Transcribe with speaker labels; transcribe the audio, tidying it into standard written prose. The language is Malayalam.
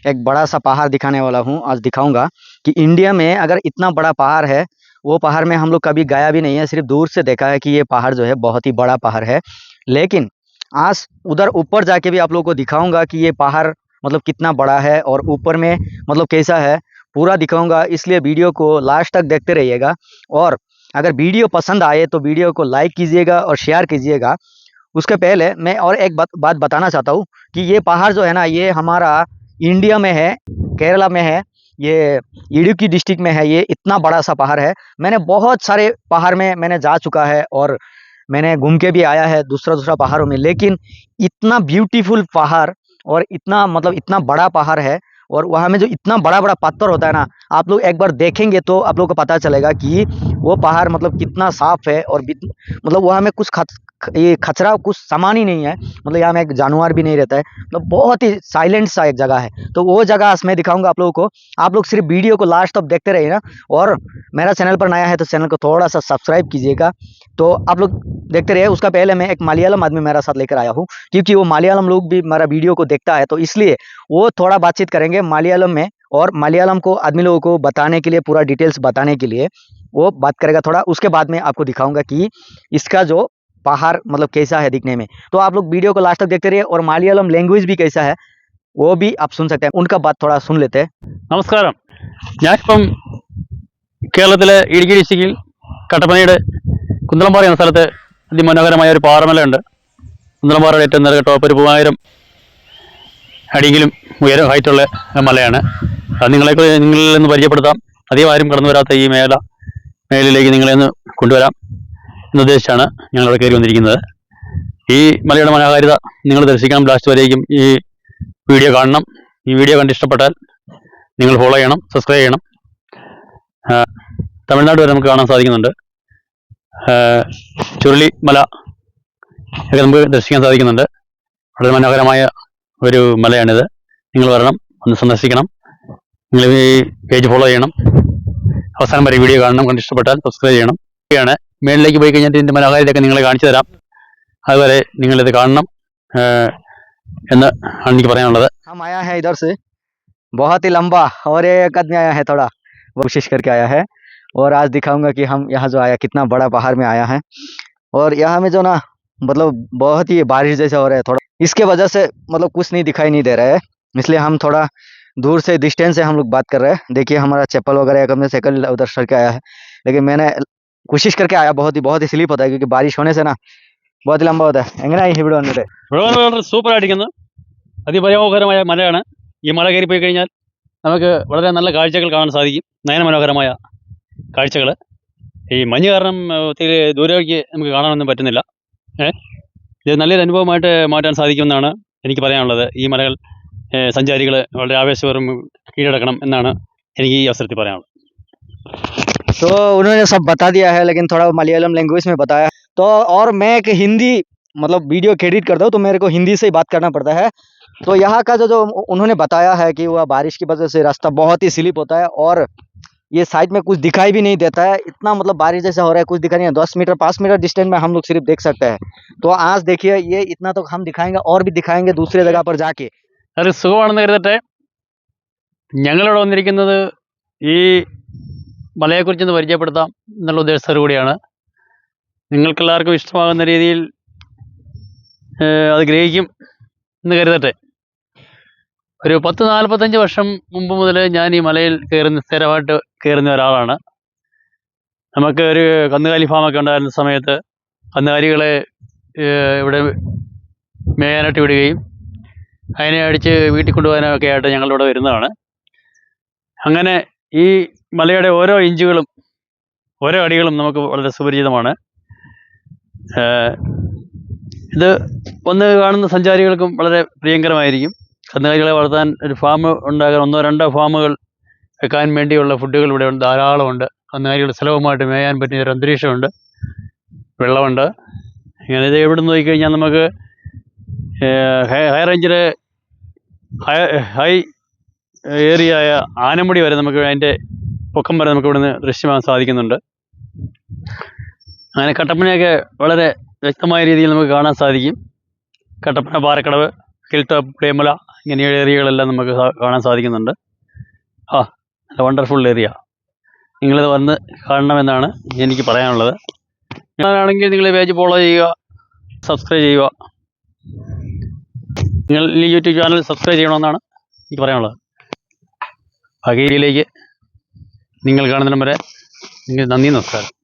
Speaker 1: एक बड़ा सा पहाड़ दिखाने वाला हूँ। आज दिखाऊंगा कि इंडिया में अगर इतना बड़ा पहाड़ है, वो पहाड़ में हम लोग कभी गया भी नहीं है, सिर्फ दूर से देखा है कि ये पहाड़ जो है बहुत ही बड़ा पहाड़ है। लेकिन आज उधर ऊपर जाके भी आप लोगों को दिखाऊंगा कि ये पहाड़ मतलब कितना बड़ा है और ऊपर में मतलब कैसा है, पूरा दिखाऊंगा। इसलिए वीडियो को लास्ट तक देखते रहिएगा। और अगर वीडियो पसंद आए तो वीडियो को लाइक कीजिएगा और शेयर कीजिएगा। उसके पहले मैं और एक बात बताना चाहता हूँ कि ये पहाड़ जो है ना, ये हमारा इंडिया में है, केरला में है, ये इडुक्की डिस्ट्रिक्ट में है। ये इतना बड़ा सा पहाड़ है। मैंने बहुत सारे पहाड़ में मैंने जा चुका है और मैंने घूम के भी आया है दूसरा पहाड़ों में, लेकिन इतना ब्यूटीफुल पहाड़ और इतना मतलब इतना बड़ा पहाड़ है। और वहाँ में जो इतना बड़ा बड़ा पत्थर होता है ना, आप लोग एक बार देखेंगे तो आप लोग को पता चलेगा कि वो पहाड़ मतलब कितना साफ है। और मतलब वहाँ में कुछ ये खचरा कुछ सामान ही नहीं है, मतलब यहाँ में एक जानवर भी नहीं रहता है, मतलब बहुत ही साइलेंट सा एक जगह है। तो वो जगह आज मैं दिखाऊंगा आप लोगों को। आप लोग सिर्फ वीडियो को लास्ट तक देखते रहिए ना। और मेरा चैनल पर नया है तो चैनल को थोड़ा सा सब्सक्राइब कीजिएगा। तो आप लोग देखते रहिए। उसका पहले मैं एक मलयालम आदमी मेरा साथ लेकर आया हूँ, क्योंकि वो मलयालम लोग भी मेरा वीडियो को देखता है, तो इसलिए वो थोड़ा बातचीत करेंगे मलयालम में। और मलयालम को आदमी लोगों को बताने के लिए, पूरा डिटेल्स बताने के लिए वो बात करेगा थोड़ा। उसके बाद में आपको दिखाऊंगा कि इसका जो पहाड़ मतलब कैसा है दिखने में। तो आप लोग वीडियो को लास्ट तक देखते रहिए। और मलयालम लैंग्वेज भी कैसा है वो भी आप सुन सकते हैं, उनका बात थोड़ा सुन लेते हैं।
Speaker 2: നമസ്കാരം. ഞാനിപ്പം കേരളത്തിലെ ഇടുക്കി ഡിസ്ട്രിക്റ്റിൽ കട്ടപ്പനയുടെ കുന്തളംപാറ എന്ന സ്ഥലത്ത് അതിമനോഹരമായ ഒരു പാറമലയുണ്ട്. കുന്തളംപാറയുടെ ഏറ്റവും നിറ ടോപ്പ് ഒരു 3000 അടിയെങ്കിലും ഉയരം ഹൈറ്റുള്ള മലയാണ്. അത് നിങ്ങളിൽ നിന്ന് പരിചയപ്പെടുത്താം. അധികം ആരും കടന്നു വരാത്ത ഈ മേലിലേക്ക് നിങ്ങളെ ഒന്ന് കൊണ്ടുവരാം എന്നുദ്ദേശിച്ചാണ് ഞങ്ങളിവിടെ കയറി വന്നിരിക്കുന്നത്. ഈ മലയുടെ മനോഹാരിത നിങ്ങൾ ദർശിക്കണം. ലാസ്റ്റ് വരേക്കും ഈ വീഡിയോ കാണണം. ഈ വീഡിയോ കണ്ട് ഇഷ്ടപ്പെട്ടാൽ നിങ്ങൾ ഫോളോ ചെയ്യണം, സബ്സ്ക്രൈബ് ചെയ്യണം. തമിഴ്നാട് വരെ നമുക്ക് കാണാൻ സാധിക്കുന്നുണ്ട്. ചുരുളി മല ഒക്കെ നമുക്ക് ദർശിക്കാൻ സാധിക്കുന്നുണ്ട്. വളരെ മനോഹരമായ ഒരു മലയാണിത്. നിങ്ങൾ വരണം, ഒന്ന് സന്ദർശിക്കണം. നിങ്ങൾ ഈ പേജ് ഫോളോ ചെയ്യണം. അവസാനം വരെ വീഡിയോ കാണണം. കണ്ട് ഇഷ്ടപ്പെട്ടാൽ സബ്സ്ക്രൈബ് ചെയ്യണം. ാണ് മേളിലേക്ക് പോയി കഴിഞ്ഞാൽ ഇതിൻ്റെ മനോഹാരിതയൊക്കെ നിങ്ങളെ കാണിച്ചു തരാം. അതുവരെ നിങ്ങളിത് കാണണം എന്ന് ആണ് എനിക്ക് പറയാനുള്ളത്.
Speaker 1: हम आया है इधर से बहुत ही लंबा, और एक आदमी आया है थोड़ा कोशिश करके आया है। और आज दिखाऊंगा कि हम यहाँ जो आया कितना बड़ा पहाड़ में आया है। और यहाँ में जो ना मतलब बहुत ही बारिश जैसा हो रहा है थोड़ा, इसके वजह से मतलब कुछ नहीं दिखाई नहीं दे रहा है, इसलिए हम थोड़ा दूर से डिस्टेंस से हम लोग बात कर रहे हैं। देखिए हमारा चप्पल वगैरह हमने साइकिल उधर सर के आया है, लेकिन मैंने कोशिश करके आया। बहुत ही स्लिप होता है क्योंकि बारिश होने से ना बहुत ही लंबा होता है। എങ്ങനെയായി ഇവിടെ വന്നിട്ട്?
Speaker 2: വളരെ സൂപ്പറായിട്ടിരിക്കുന്നു. അതിമനോഹരമായ മലയാണ്. ഈ മല കയറി പോയി കഴിഞ്ഞാൽ നമുക്ക് വളരെ നല്ല കാഴ്ചകൾ കാണാൻ സാധിക്കും. നയനമനോഹരമായ കാഴ്ചകൾ. ഈ മഞ്ഞ് കാരണം ഒത്തിരി ദൂരേക്ക് നമുക്ക് കാണാനൊന്നും പറ്റുന്നില്ല. ഇത് നല്ലൊരു അനുഭവമായിട്ട് മാറ്റാൻ സാധിക്കുമെന്നാണ് എനിക്ക് പറയാനുള്ളത്. ഈ മലകൾ സഞ്ചാരികൾ വളരെ ആവേശപൂർവ്വം കീഴടക്കണം എന്നാണ് എനിക്ക് ഈ അവസരത്തിൽ പറയാനുള്ളത്.
Speaker 1: तो उन्होंने सब बता दिया है, लेकिन थोड़ा मलयालम लैंग्वेज में बताया। तो और मैं एक हिंदी मतलब वीडियो को एडिट करता हूँ तो मेरे को हिंदी से ही बात करना पड़ता है। तो यहाँ का जो उन्होंने बताया है कि वह बारिश की वजह से रास्ता बहुत ही स्लिप होता है और ये साइड में कुछ दिखाई भी नहीं देता है। इतना मतलब बारिश जैसा हो रहा है, कुछ दिखाई नहीं है। 10 मीटर 5 मीटर डिस्टेंस में हम लोग सिर्फ देख सकते हैं। तो आज देखिए ये इतना तो हम दिखाएंगे और भी दिखाएंगे दूसरे जगह पर जाके।
Speaker 2: അത് സുഖമാണെന്ന് കരുതട്ടെ. ഞങ്ങളിവിടെ വന്നിരിക്കുന്നത് ഈ മലയെക്കുറിച്ചൊന്ന് പരിചയപ്പെടുത്താം എന്നുള്ള ഉദ്ദേശത്തോടു കൂടിയാണ്. നിങ്ങൾക്കെല്ലാവർക്കും ഇഷ്ടമാകുന്ന രീതിയിൽ അത് ഗ്രഹിക്കും എന്ന് കരുതട്ടെ. ഒരു 10-45 വർഷം മുമ്പ് മുതൽ ഞാൻ ഈ മലയിൽ സ്ഥിരമായിട്ട് കയറുന്ന ഒരാളാണ്. നമുക്ക് ഒരു കന്നുകാലി ഫാമൊക്കെ ഉണ്ടായിരുന്ന സമയത്ത് കന്നുകാലികളെ ഇവിടെ മേയാനായിട്ട് വിടുകയും അതിനെ അടിച്ച് വീട്ടിൽ കൊണ്ടുപോകാനൊക്കെ ആയിട്ട് ഞങ്ങളിവിടെ വരുന്നതാണ്. അങ്ങനെ ഈ മലയുടെ ഓരോ ഇഞ്ചുകളും ഓരോ അടികളും നമുക്ക് വളരെ സുപരിചിതമാണ്. ഇത് വന്ന് കാണുന്ന സഞ്ചാരികൾക്കും വളരെ പ്രിയങ്കരമായിരിക്കും. കന്നുകാലികളെ വളർത്താൻ ഒരു ഫാം ഉണ്ടാകാൻ 1-2 ഫാമുകൾ വെക്കാൻ വേണ്ടിയുള്ള ഫുഡുകൾ ഇവിടെ ധാരാളമുണ്ട്. കന്നുകാലികൾ സുലഭമായിട്ട് മേയാൻ പറ്റിയ ഒരു അന്തരീക്ഷമുണ്ട്, വെള്ളമുണ്ട്. ഇങ്ങനെ ഇത് എവിടെ നിന്ന് നോക്കിക്കഴിഞ്ഞാൽ നമുക്ക് ഹൈ റേഞ്ചിലെ ഹൈ ഏരിയയായ ആനമുടി വരെ നമുക്ക് അതിൻ്റെ പൊക്കം വരെ നമുക്ക് ഇവിടുന്ന് ദൃശ്യമാകാൻ സാധിക്കുന്നുണ്ട്. അങ്ങനെ കട്ടപ്പനയൊക്കെ വളരെ വ്യക്തമായ രീതിയിൽ നമുക്ക് കാണാൻ സാധിക്കും. കട്ടപ്പന പാറക്കടവ് ഹിൽ ടോപ്പ് പ്ലേമല ഇങ്ങനെയുള്ള ഏരിയകളെല്ലാം നമുക്ക് കാണാൻ സാധിക്കുന്നുണ്ട്. നല്ല വണ്ടർഫുൾ ഏരിയ. നിങ്ങളിത് വന്ന് കാണണമെന്നാണ് എനിക്ക് പറയാനുള്ളത്. ആണെങ്കിൽ നിങ്ങൾ പേജ് ഫോളോ ചെയ്യുക, സബ്സ്ക്രൈബ് ചെയ്യുക. നിങ്ങൾ ഈ യൂട്യൂബ് ചാനൽ സബ്സ്ക്രൈബ് ചെയ്യണമെന്നാണ് എനിക്ക് പറയാനുള്ളത്. ബാക്കി ഏരിയയിലേക്ക് നിങ്ങൾ കാണുന്നതിന് വരെ നിങ്ങൾക്ക് നന്ദി, നമസ്കാരം.